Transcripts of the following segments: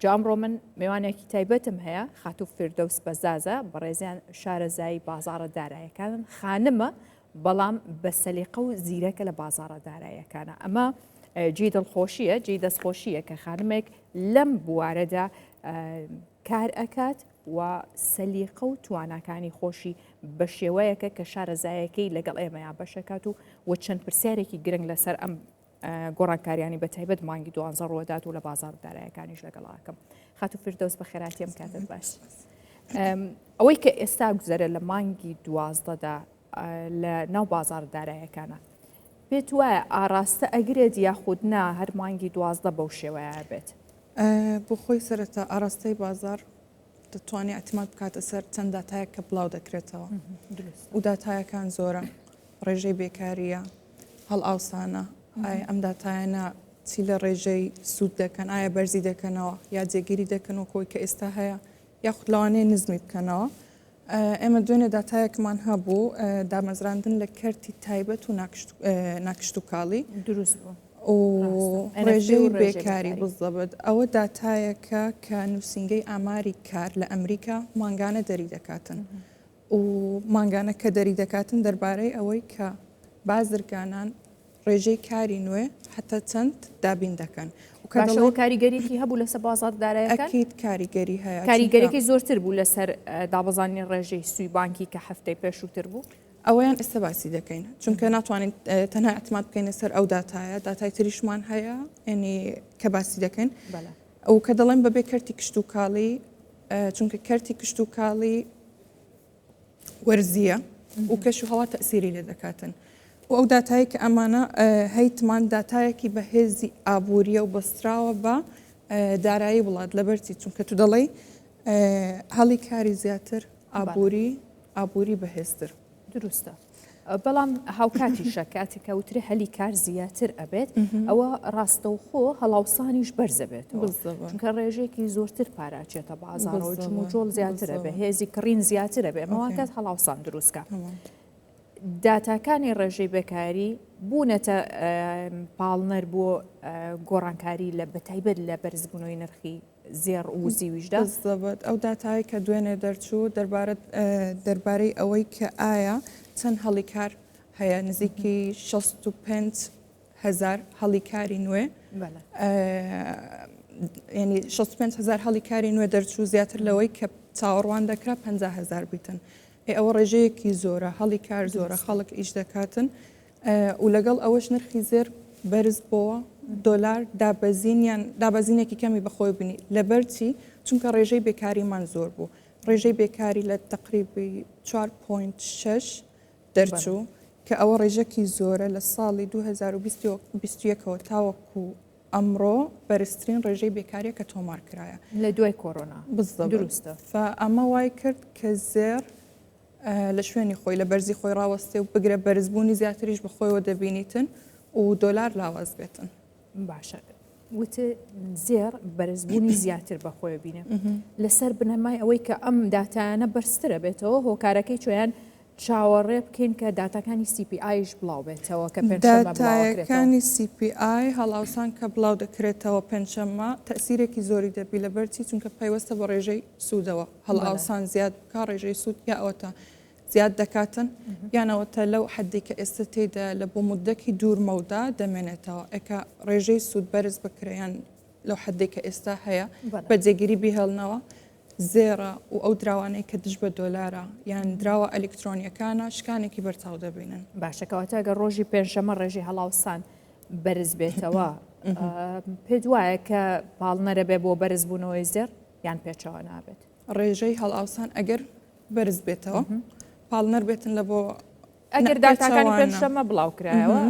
جامڕۆ من میوانێکی تایبەتم هەیە خاتوو فردەوس بەزازە بەڕێزیان شارەزایی بازاڕە داراییەکانن خانمە بەڵام بە سەلیقە و زیرەکە لە بازاڕە داراییەکانە ئەمە جێ دڵخۆشیە جێ دەستخۆشیە کە خانمێک لەم بوارەدا کار ئەکات و سەلیقە و تواناکانی خۆشی بە شێوەیەکە کە شارەزایەکەی لەگەڵ ئێمەیان بەشەکات و چەند پرسیارێکی گرنگ لەسەر ئەم گۆڕانکاریانی بە تایبەت مانگی 12 ڕۆدات و لە بازار دارایەکانیش لەگەڵاکەم خاتوو فردەوس بە خێراتیم کاتت باش ئەوەی کە ئێستا گوزەرە لە مانگی 12دا لە ناو بازار دارایەکانە پێت وایە ئاراستە ئەگرێت یاخود نا هەر مانگی 12 بەو شێوەیە بێت بۆ خۆی سەرەتا ئاراستەی بازار دەتوانێت ئەتیماد بکاتە سەر چەند داتایە کە بڵاو دەکرێتەوە و داتایەکان زۆرە ڕێژەی بێکاریە هەڵ ئاوسانە ئایا ئەم داتایانە چی لە ڕێژەی سوود دەکەن ئایا بەرزی دەکەنەوە یا جێگیری دەکەن و کۆی کە ئێستا هەیە یاخود لەوانەیە نزمی بکەنەوە ئێمە دوێنێ داتایەکمان هەبوو دامەزراندن لە کەرتی تایبەت و ناکشت و کاڵی دروست بوو و ڕێژەی بێکاری بزەبێت ئەوە داتایەکە کە نووسنگەی ئاماری کار لە ئەمریکا ماگانە دەری دەکاتن و ماگانە کە دەری دەکاتن دەربارەی ئەوەی کە بازرگانان ڕێژەی کاری نوێ حتا چەند دابین دەکەن کاشەوە کاریگەریکی هەبوو لەسەر بازار دارایەکان ئەکید کاریگەری هەیە کاریگەرێکی زۆرتر بوو لەسەر دابەزانی ڕێژەی سوی بانکی کە هەفتەی پێشووتر بوو ئەویان ئێستا باسی دەکەین چونکە ناتوانین تەنها ئەتماد بکەینە سەر ئەو داتایە داتای تریشمان هەیە ئەنی کە باسی دەکەین ئەو کە دەڵێن بەبێ کەرتی کشت و کاڵی چونکە کەرتی کشت و کاڵی وەرزیە و کەش و هەوا تەسیری لێ دەکاتن و ئەو داتایی کە ئەمانە هەیتمان داتایەکی بەهێزی ئابوووریە و بەستراوە بە دارایی وڵات لەبەرچی چونکە تو دەڵێ هەڵی کاری زیاتر ئابووری بەهێزتر دروستە بەڵام هاوکاتیشە کاتێکە وتری هەلی کار زیاتر ئەبێت ئەوە ڕاستەوخۆ هەڵاوسانیش بەرزە بێتەوە چونکە ڕێژێکی زۆرتر پاراچێتە بازارەوە جم و جۆڵ زیاترە بێ هێزی کڕین زیاترە بێ ئەمەوانکات هەڵاوسان دروستکە داتاکانی ڕێژەی بەکاری بوونەتە پاڵنەر بۆ گۆڕانکاری لە بەتایبەت لە بەرزبوونەوەی نرخی زێڕ و زیویشدا دەبێت ئەو داتایی کە دوێنێ دەرچوو دەربارەی ئەوەی کە ئایا چەند هەڵی کار هەیە نزیکی 65,000 هەڵی کاری نوێ ینی 65,000 هەڵی کاری نوێ دەرچوو زیاتر لەوەی کە چاوەڕوان دەکرا 50,000 بیتن ئەوە ڕێژەیەکی زۆرە هەڵی کار زۆرە خەڵک ئیش دەکاتن و لەگەڵ ئەوەش نرخی زێر بەرز بۆوە دۆلار دابەزینێکی کەمی بەخۆی بینی لەبەرچی چونکە ڕێژەی بێکاریمان زۆر بوو ڕێژەی بێکاری لە تقریبی 4.6 دەرچوو کە ئەوە ڕێژەکی زۆرە لە ساڵی 2021ەوە تاوەکو ئەمڕۆ بەرزترین ڕێژەی بێکاریە کە تۆمار کرایە لە دوای کۆرۆنا دروستە ئەمە وای کرد کە زێر لە شوێنی خۆی لە بەرزی خۆی ڕاوەستێ و بگرە بەرزبوونی زیاتریش بەخۆیەوە دەبینیتن و دۆلار لاواز بێتن باشە وتە زێر بەرزبوونی زیاتر بەخۆی بینێ لەسەر بنەمای ئەوەی کە ئەم داتانە بەرزترە بێتەوە هۆکارەکەی چۆیان چاوەڕێ بکەین کە داتاکانی CPIش بڵاو بێتەوە کە داتاکانی CPI هەڵاوسان کە بڵاو دەکرێتەوە پێنجشەممە تەسیرێکی زۆری دەبی لەبەرچی چونکە پەیوەستە بە ڕێژەی سوودەوە هەڵاوسان زیاد بکە ڕێژەی سوود یا ئەوەتە زیاد دەکاتن یانەوەتە لەو حدی کە ئێستا تێدا لە بۆ مدەکی دوورمەودا دەمێنێتەوە ئەکە ڕێژەی سوود بەرز بکریان لەو حدی کە ئێستا هەیە بە جێگیری بیهێڵنەوە زێرە و ئەو دراوانەی کە دژ بە دۆلارە یان دراوە ئەلکترۆنیەکانە شکانێکی بەرچاو دەبینن باشەکەواتە ئەگەر ڕۆژی پێنجشەممە ڕێژی هەڵاوسان بەرز بێتەوە پێت وایە کە پاڵنەرە بێ بۆ بەرزبوونەوەی زێر یان پێچەوە نابێت ڕێژەی هەڵاوسان ئەگەر بەرز بێتەوە پاڵنەر بێتن لە بۆ ئەگەر داتاکانی پێنجشەممە بڵاو کرایەوە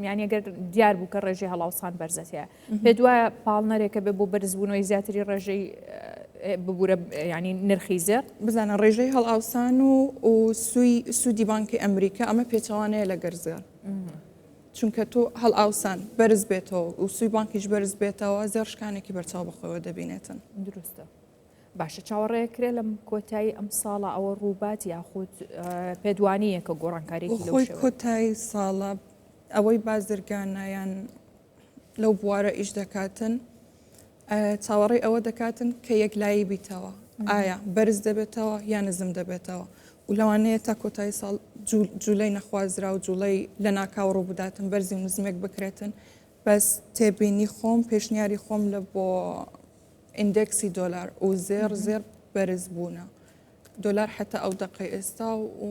یان ئەگەر دیار بوو کە ڕێژەی هەڵاوسان بەرزەتەیە پێت وایە پاڵنەرێکە بێ بۆ بەرزبوونەوەی زیاتری ڕێژەی ببوورە ینی نرخی زێر بزانە ڕێژەی هەڵاوسان و سوودی بانکی ئەمریکا ئەمە پێچەوانەیە لە گەرزێر چونکە تۆ هەڵاوسان بەرز بێتەوە و سوی بانکیش بەرز بێتەوە زێر شکانێکی بەرچاو بەخۆیەوە دەبینێتن دروستە باشە چاوەڕێکرێ لەم کۆتایی ئەم ساڵە ئەوە ڕووبات یاخود پێدوانیە کە گۆڕانکاریی خۆی کۆتایی ساڵە ئەوەی بازرگانایان لەو بوارە ئیش دەکاتن چاوەڕێی ئەوە دەکاتن کە یەکلایی بیتەوە ئایا بەرز دەبێتەوە یان نزم دەبێتەوە و لەوانەیە تا کۆتایی ساڵ جوولەی نەخوازرا و جوڵەی لە ناکاو ڕوو بداتن بەرزی و نزمێک بکرێتن بەس تێبینی خۆم پێشنیاری خۆم لە بۆ ئیندێکسی دۆلار و زێر بەرز بوونە دۆلار حتا ئەو دقی ئێستا و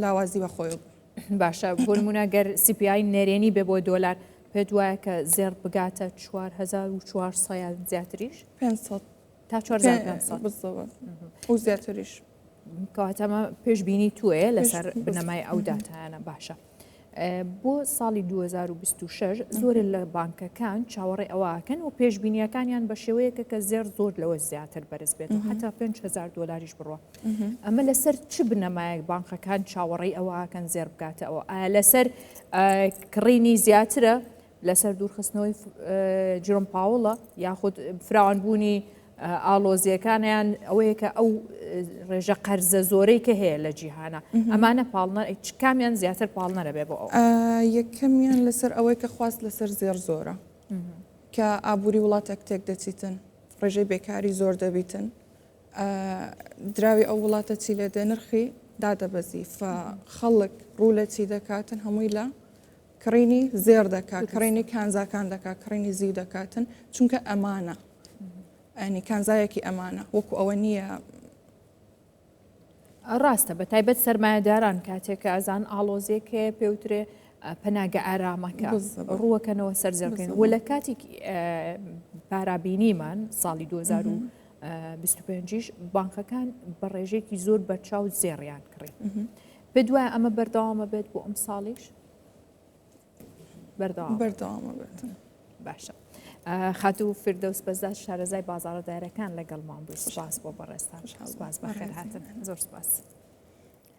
لاوازی بە خۆی باشە بۆ نمونە گەر CPI نێرێنی بێ بۆ دۆلار پێت وایە کە زێر بگاتە 4400 یان زیاتریش 500 تا 4500 و زیاتریش کەواتەمە پێشبینی توێ لەسەر بنەمای ئەو داتایانە باشە. بۆ ساڵی 2026 زۆر لە بانکەکان چاوەڕێ ئەوواکەن و پێشبینیەکانیان بە شێوەیەکە کە زێر زۆر لەوە زیاتر بەرز بێت و حتا 5,000 دۆلاریش بڕوە. ئەمە لەسەر چ بنەمایەک بانکەکان چاوەڕێی ئەوواکەن زێر بکاتەوە ئایا لەسەر کڕینی زیاترە لەسەر دوورخستنەوەی جرۆم پاوڵە یاخود فراوانبوونی ئالۆزیەکانیان ئەوەیە کە ئەو ڕێژە قەرزە زۆرەی کە هەیە لە جیهانە ئەمانە پاڵنە کامیان زیاتر پاڵنەرە بێ بۆ ئەو یەکەمیان لەسەر ئەوەی کە خواست لەسەر زێر زۆرە کە ئابووری وڵاتێک تێک دەچیتن ڕێژەی بێکاری زۆر دەبیتن دراوی ئەو وڵاتە چی لێ دێ نرخی دادەبەزی خەڵک ڕوو لە چی دەکاتن هەمووی لە کڕینی زێر دەکات کڕینی کانزاکان دەکات کڕینی زیو دەکاتن چونکە ئەمانە ئەنی کانزایەکی ئەمانە وەکو ئەوە نییە ڕاستە بە تایبەت سەرمایهداران کاتێککە ئازان ئالۆزیێکێ پێوترێ پەناگە ئارامەکە ڕووەکەنەوە سەرزەکەین و لە کاتێکی پارابینیمان ساڵی 2025 بانکەکان بە ڕێژێکی زۆر بەرچاو زێڕیان کڕی پێ دوایە ئەمە بەردەوامە بێت بۆ ئەم ساڵیش بەردەوامە بێت باشە. خاتو فردەوس بەزداد شارەزای بازاڕە دایرەکان لەگەڵمان بوو سپاس بۆ بەڕێستان سپاس بەخێر هاتن زۆر سپاس.